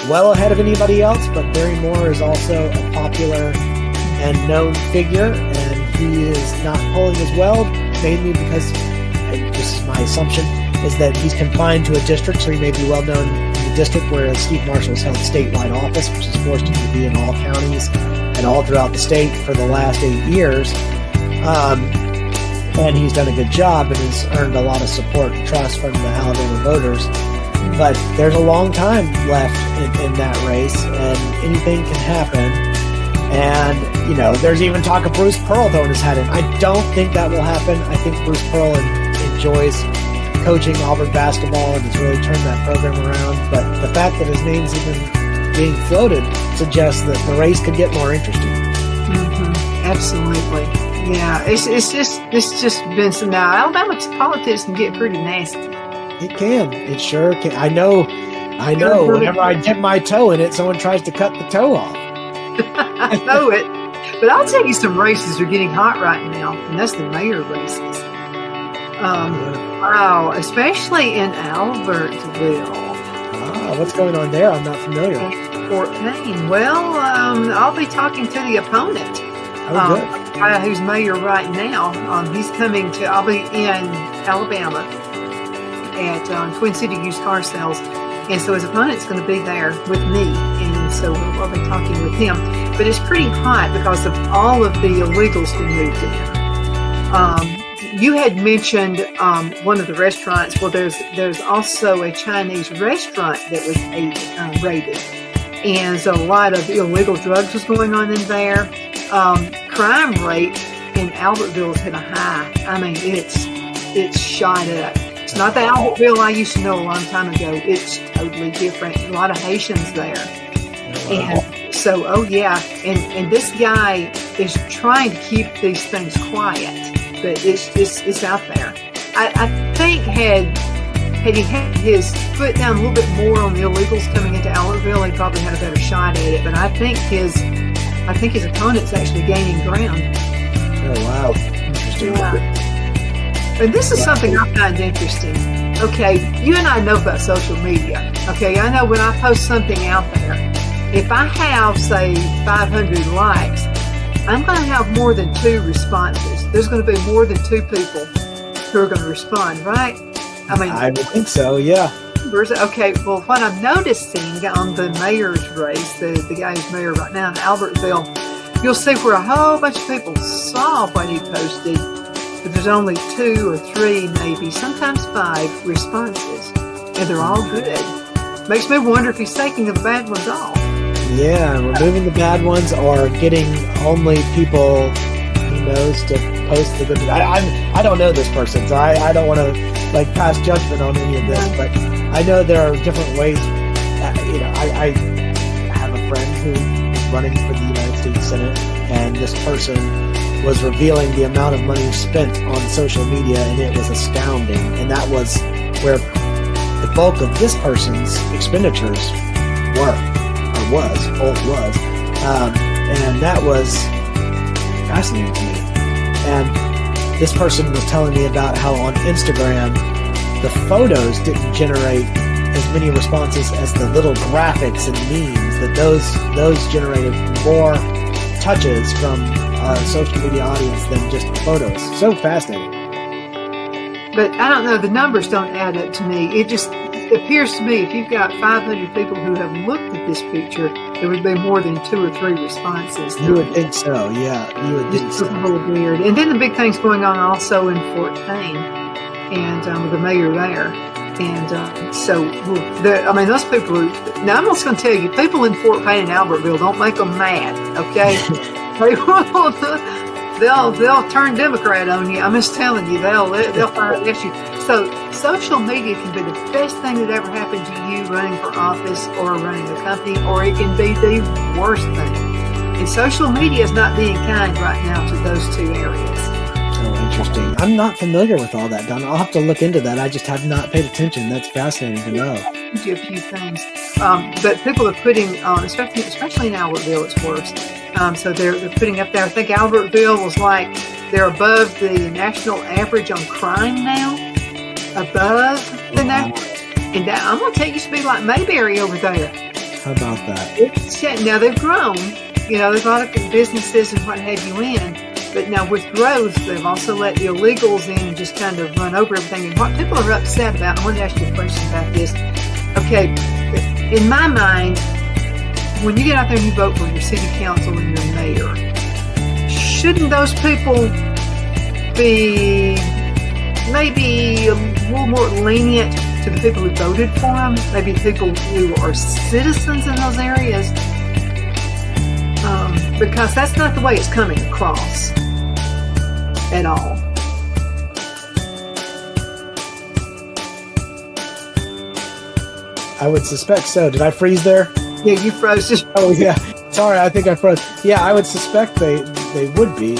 Speaker 2: well ahead of anybody else, but Barry Moore is also a popular and known figure, and he is not polling as well, mainly because, and this is my assumption, is that he's confined to a district, so he may be well known in the district, whereas Steve Marshall's held statewide office, which has forced him to be in all counties and all throughout the state for the last 8 years. And he's done a good job and has earned a lot of support and trust from the Alabama voters. But there's a long time left in that race, and anything can happen. And, there's even talk of Bruce Pearl throwing his hat in. I don't think that will happen. I think Bruce Pearl enjoys coaching Auburn basketball and has really turned that program around. But the fact that his name's even being floated suggests that the race could get more interesting.
Speaker 1: Mm-hmm. Absolutely. Yeah, it's just been some. Now, Alabama politics can get pretty nasty.
Speaker 2: It can. It sure can. I know. Whenever I dip my toe in it, someone tries to cut the toe off.
Speaker 1: I know it. But I'll tell you, some races are getting hot right now, and that's the mayor races. Wow, especially in Albertville.
Speaker 2: What's going on there? I'm not familiar.
Speaker 1: Fort Payne. Well, I'll be talking to the opponent.
Speaker 2: Good.
Speaker 1: The guy who's mayor right now. He's coming to. I'll be in Alabama at Twin City Used Car Sales, and so his opponent's going to be there with me, and so we'll be talking with him. But it's pretty hot because of all of the illegals who moved in. You had mentioned one of the restaurants. Well, there's also a Chinese restaurant that was raided. and so a lot of illegal drugs was going on in there. Crime rate in Albertville has hit a high. I mean, it's shot up. It's not the Albertville I used to know a long time ago. It's totally different. A lot of Haitians there. And so, and this guy is trying to keep these things quiet, but it's out there. I think had he had his foot down a little bit more on the illegals coming into Albertville, he probably had a better shot at it. But I think his opponent's actually gaining ground.
Speaker 2: Oh wow, interesting.
Speaker 1: Yeah. And this is something I find interesting. Okay, you and I know about social media. Okay, I know when I post something out there, if I have, say, 500 likes, I'm going to have more than 2 responses. There's going to be more than 2 people who are going to respond, right?
Speaker 2: I would think so, yeah.
Speaker 1: Okay, well, what I'm noticing on the mayor's race, the guy who's mayor right now in Albertville, you'll see where a whole bunch of people saw what he posted, but there's only 2 or 3, maybe, sometimes 5 responses, and they're all good. Makes me wonder if he's taking the bad ones off.
Speaker 2: Yeah, removing the bad ones or getting only people he knows to post the good. I don't know this person, so I don't want to pass judgment on any of this, but I know there are different ways. I have a friend who is running for the United States Senate, and this person was revealing the amount of money spent on social media, and it was astounding. And that was where the bulk of this person's expenditures was, and that was fascinating to me. And this person was telling me about how on Instagram the photos didn't generate as many responses as the little graphics and memes, that those generated more touches from our social media audience than just photos. So fascinating.
Speaker 1: But I don't know, the numbers don't add up to me. It just appears to me if you've got 500 people who have looked at this picture, there would be more than 2 or 3 responses.
Speaker 2: You would think so, yeah. You would think so.
Speaker 1: It's a little weird. And then the big thing's going on also in Fort Payne, and with the mayor there. And those people are... Now, I'm just going to tell you, people in Fort Payne and Albertville, don't make them mad, okay? They'll turn Democrat on you. I'm just telling you, they'll find an issue. So social media can be the best thing that ever happened to you running for office or running a company, or it can be the worst thing. And social media is not being kind right now to those 2 areas.
Speaker 2: Oh, interesting. I'm not familiar with all that, Don. I'll have to look into that. I just have not paid attention. That's fascinating to know.
Speaker 1: I'll give you a few things. But people are putting, especially in Albertville, it's worse. So they're putting up there. I think Albertville was they're above the national average on crime now. Above the national. And I'm going to tell you, it used to be like Mayberry over there.
Speaker 2: How about that?
Speaker 1: Now they've grown. There's a lot of businesses and what have you in. But now with growth, they've also let the illegals in and just kind of run over everything. And what people are upset about, I want to ask you a question about this. Okay, in my mind, when you get out there and you vote for your city council and your mayor, shouldn't those people be maybe a little more lenient to the people who voted for them? Maybe people who are citizens in those areas? Because that's not the way it's coming across at all.
Speaker 2: I would suspect so. Did I freeze there?
Speaker 1: Yeah, you froze.
Speaker 2: Oh, yeah. Sorry, I think I froze. Yeah, I would suspect they would be.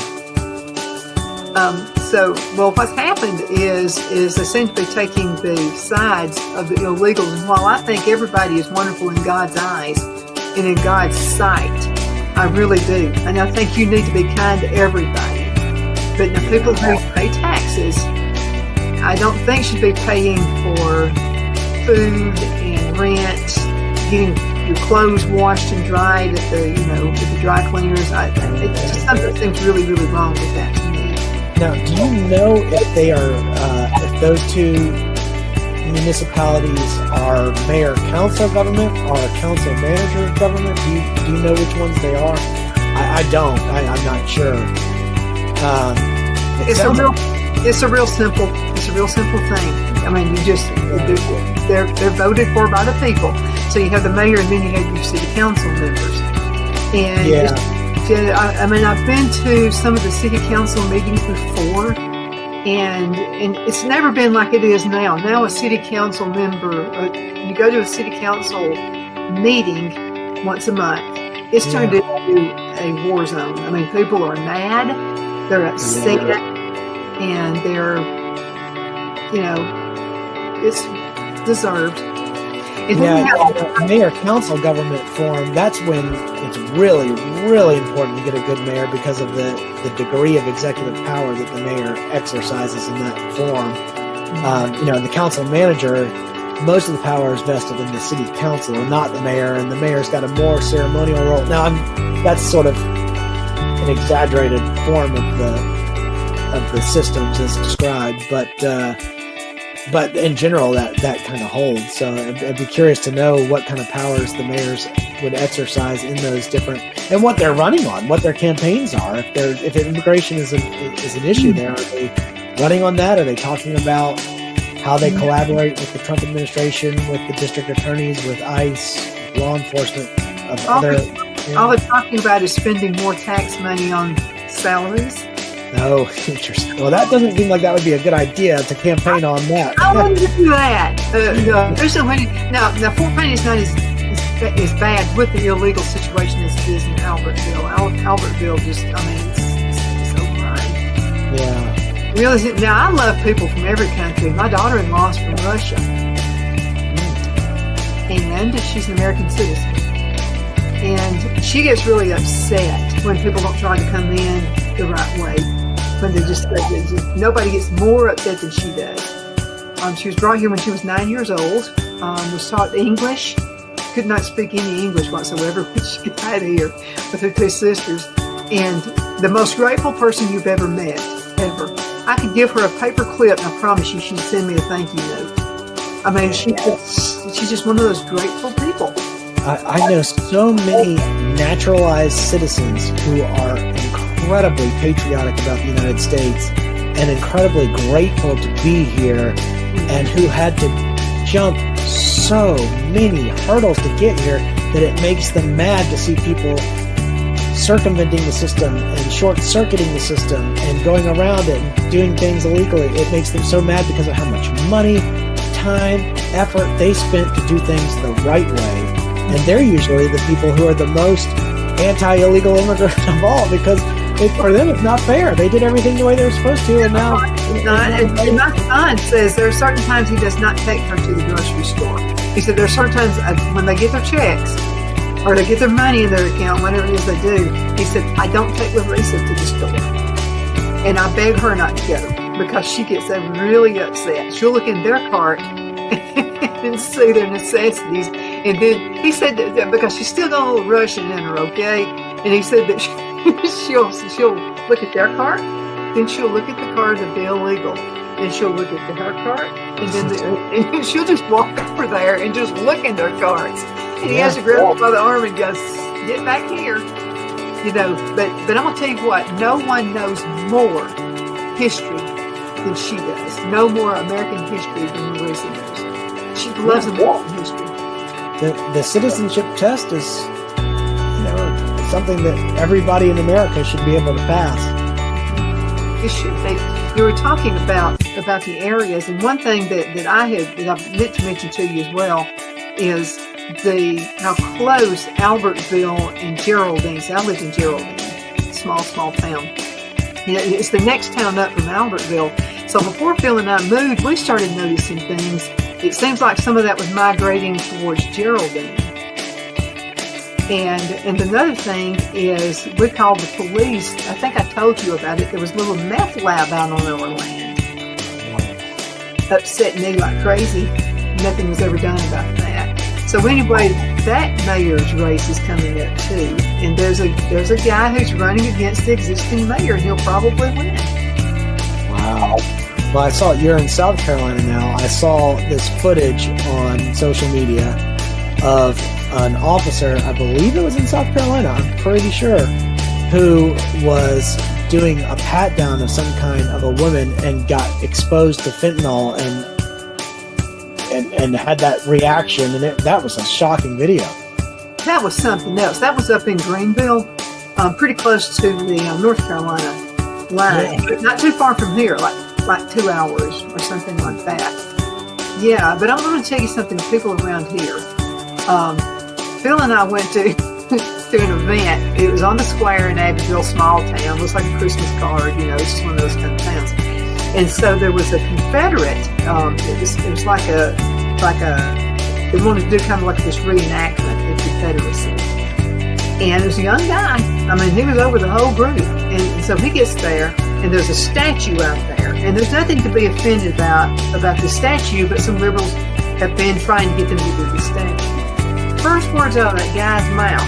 Speaker 1: What's happened is they seem to be taking the sides of the illegals. And while I think everybody is wonderful in God's eyes and in God's sight, I really do. And I think you need to be kind to everybody. But the people who pay taxes, I don't think should be paying for food and rent, getting your clothes washed and dried at the dry cleaners. It's just something that seems really, really wrong with that to me.
Speaker 2: Now, do you know if they are, if those 2 municipalities are mayor-council government or council manager government? Do you know which ones they are? I don't. I'm not sure.
Speaker 1: It's a real simple thing. I mean, they're voted for by the people. So you have the mayor, and then you have your city council members. And I mean, I've been to some of the city council meetings before, and it's never been like it is now. Now a city council member, you go to a city council meeting once a month, it's turned into a war zone. I mean, people are mad, they're upset, and they're, it's deserved. And
Speaker 2: the mayor council government form, that's when it's really, really important to get a good mayor because of the degree of executive power that the mayor exercises in that form. The council manager, most of the power is vested in the city council and not the mayor, and the mayor's got a more ceremonial role. Now, that's sort of an exaggerated form of the systems as described, but in general, that kind of holds. So I'd be curious to know what kind of powers the mayors would exercise in those different, and what they're running on, what their campaigns are. If immigration is an issue there, are they running on that? Are they talking about how they collaborate with the Trump administration, with the district attorneys, with ICE, law enforcement,
Speaker 1: all they're talking about is spending more tax money on salaries.
Speaker 2: Oh, interesting. Well, that doesn't seem like that would be a good idea to campaign on that.
Speaker 1: I want to do that. There's so many. Now, Fort Payne is not as bad with the illegal situation as it is in Albertville. Albertville just, it's so right.
Speaker 2: Yeah.
Speaker 1: Really, now, I love people from every country. My daughter-in-law is from Russia. And she's an American citizen. And she gets really upset when people don't try to come in the right way. When they just nobody gets more upset than she does. She was brought here when she was 9 years old. Was taught English. Could not speak any English whatsoever when she got out of here with her two sisters. And the most grateful person you've ever met, ever. I could give her a paper clip, and I promise you she'd send me a thank you note. I mean, she's just one of those grateful people.
Speaker 2: I know so many naturalized citizens who are incredibly patriotic about the United States and incredibly grateful to be here, and who had to jump so many hurdles to get here that it makes them mad to see people circumventing the system and short-circuiting the system and going around it and doing things illegally. It makes them so mad because of how much money, time, effort they spent to do things the right way. And they're usually the people who are the most anti-illegal immigrant of all, because for them it's not fair. They did everything the way they were supposed to, and now...
Speaker 1: And my son says there are certain times he does not take her to the grocery store. He said there are certain times when they get their checks, or they get their money in their account, whatever it is they do, he said, I don't take Larissa to the store. And I beg her not to go, because she gets really upset. She'll look in their cart and see their necessities. And then he said that because she's still got a little Russian in her, okay? And he said that she'll look at their cart, then she'll look at the cart of the illegal, then she'll look at her cart, and then and she'll just walk over there and just look in their carts. And he has to grab her by the arm and go, get back here. But I'm going to tell you what, no one knows more history than she does. No more American history than Larissa does. She loves American history.
Speaker 2: The citizenship test is, something that everybody in America should be able to pass.
Speaker 1: It should be. You were talking about the areas, and one thing that I meant to mention to you as well is how close Albertville and Geraldine. So I live in Geraldine, small town. It's the next town up from Albertville. So before Phil and I moved, we started noticing things. It seems like some of that was migrating towards Geraldine. And another thing is we called the police. I think I told you about it. There was a little meth lab out on our land. Upset me like crazy. Nothing was ever done about that. So anyway, that mayor's race is coming up too. And there's a guy who's running against the existing mayor. He'll probably win.
Speaker 2: Wow. Well, I saw you're in South Carolina now. I saw this footage on social media of an officer, I believe it was in South Carolina, I'm pretty sure, who was doing a pat down of some kind of a woman and got exposed to fentanyl, and and had that reaction, and that was a shocking video.
Speaker 1: That was something else. That was up in Greenville, pretty close to the North Carolina line, but not too far from here, like 2 hours or something like that. Yeah, but I'm going to tell you something. People around here, Phil and I went to an event. It was on the square in Abbeville, small town. It was like a Christmas card, it's just one of those kind of towns. And so there was a Confederate. It was like a. They wanted to do kind of like this reenactment of Confederacy. And there's a young guy. I mean, he was over the whole group. And so he gets there, and there's a statue out there. And there's nothing to be offended about the statue, but some liberals have been trying to get them to do the statue. First words out of that guy's mouth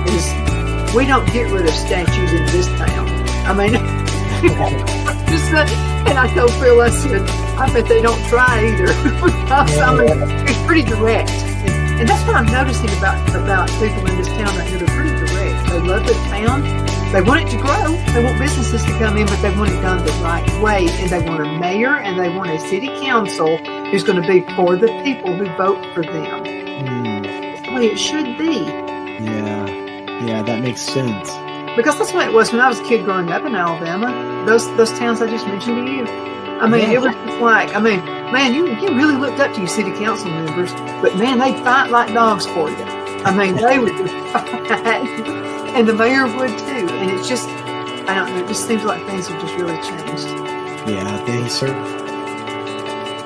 Speaker 1: is, "We don't get rid of statues in this town." I mean, and I told Phil, I said, "I bet they don't try either." I mean, it's pretty direct. And that's what I'm noticing about people in this town right here. They're pretty direct. They love the town. They want it to grow. They want businesses to come in, but they want it done the right way. And they want a mayor and they want a city council who's going to be for the people who vote for them. That's the way it should be.
Speaker 2: Yeah, that makes sense.
Speaker 1: Because that's the way it was when I was a kid growing up in Alabama. Those towns I just mentioned to you. I mean, it was just like, man, you really looked up to your city council members, but man, they'd fight like dogs for you. I mean, they would just fight, and the mayor would too. And it's just, I don't know, it just seems like things have just really changed.
Speaker 2: Yeah, they certainly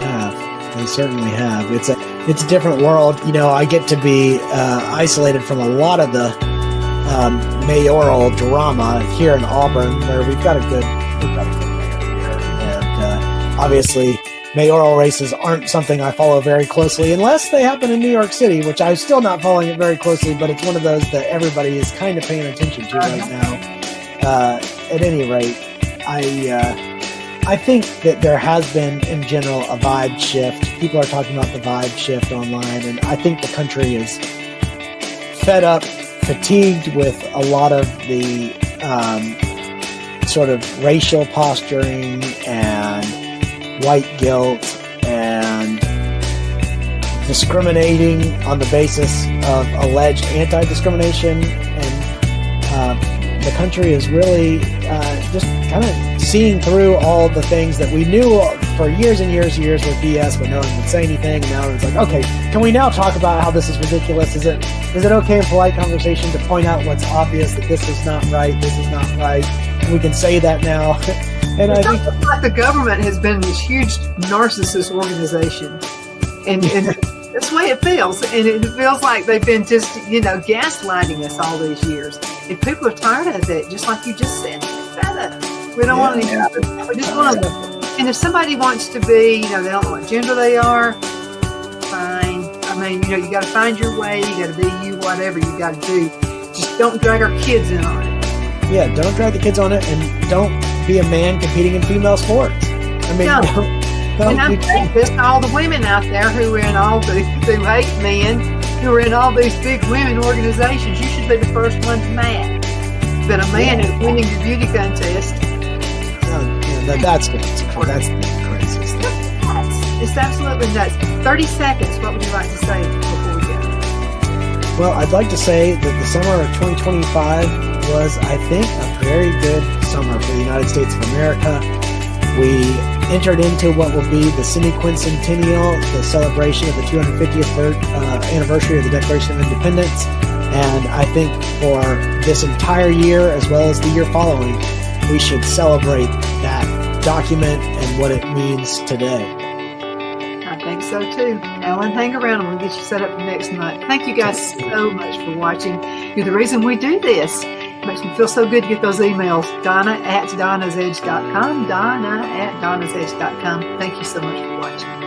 Speaker 2: have. They certainly have. It's a different world. I get to be isolated from a lot of the mayoral drama here in Auburn, where we've got a good mayor here, and obviously mayoral races aren't something I follow very closely unless they happen in New York City, which I'm still not following it very closely, but it's one of those that everybody is kind of paying attention to right now. At any rate, I think that there has been in general a vibe shift. People are talking about the vibe shift online, and I think the country is fed up, fatigued with a lot of the sort of racial posturing and white guilt and discriminating on the basis of alleged anti-discrimination. And the country is really just kind of seeing through all the things that we knew for years and years and years were BS, but no one would say anything. And now it's like, okay, can we now talk about how this is ridiculous? Is it okay in polite conversation to point out what's obvious, that this is not right, this is not right? And we can say that now. And I think
Speaker 1: like the government has been this huge narcissist organization, and that's the way it feels. And it feels like they've been just, gaslighting us all these years. And people are tired of it, just like you just said. We don't want to. We just want to. And if somebody wants to be, they don't know what gender they are, fine. I mean, you got to find your way. You got to be you, whatever you got to do. Just don't drag our kids in on it.
Speaker 2: Yeah, don't drag the kids on it, and don't be a man competing in female sports. I mean,
Speaker 1: and I'm saying this to all the women out there who are in who hate men, who are in all these big women organizations. You should be the first one to mad that a man is winning your beauty contest.
Speaker 2: That's the craziest thing.
Speaker 1: It's absolutely nuts. 30 seconds. What would you like to say before we go?
Speaker 2: Well, I'd like to say that the summer of 2025 was, I think, a very good summer for the United States of America. We entered into what will be the semi-quincentennial, the celebration of the 250th anniversary of the Declaration of Independence. And I think for this entire year, as well as the year following, we should celebrate that document and what it means today.
Speaker 1: I think so too. Ellen, hang around and we'll get you set up for next month. Thank you guys so much for watching. You're the reason we do this. It makes me feel so good to get those emails. Donna@donnasedge.com. Donna@donnasedge.com. Thank you so much for watching.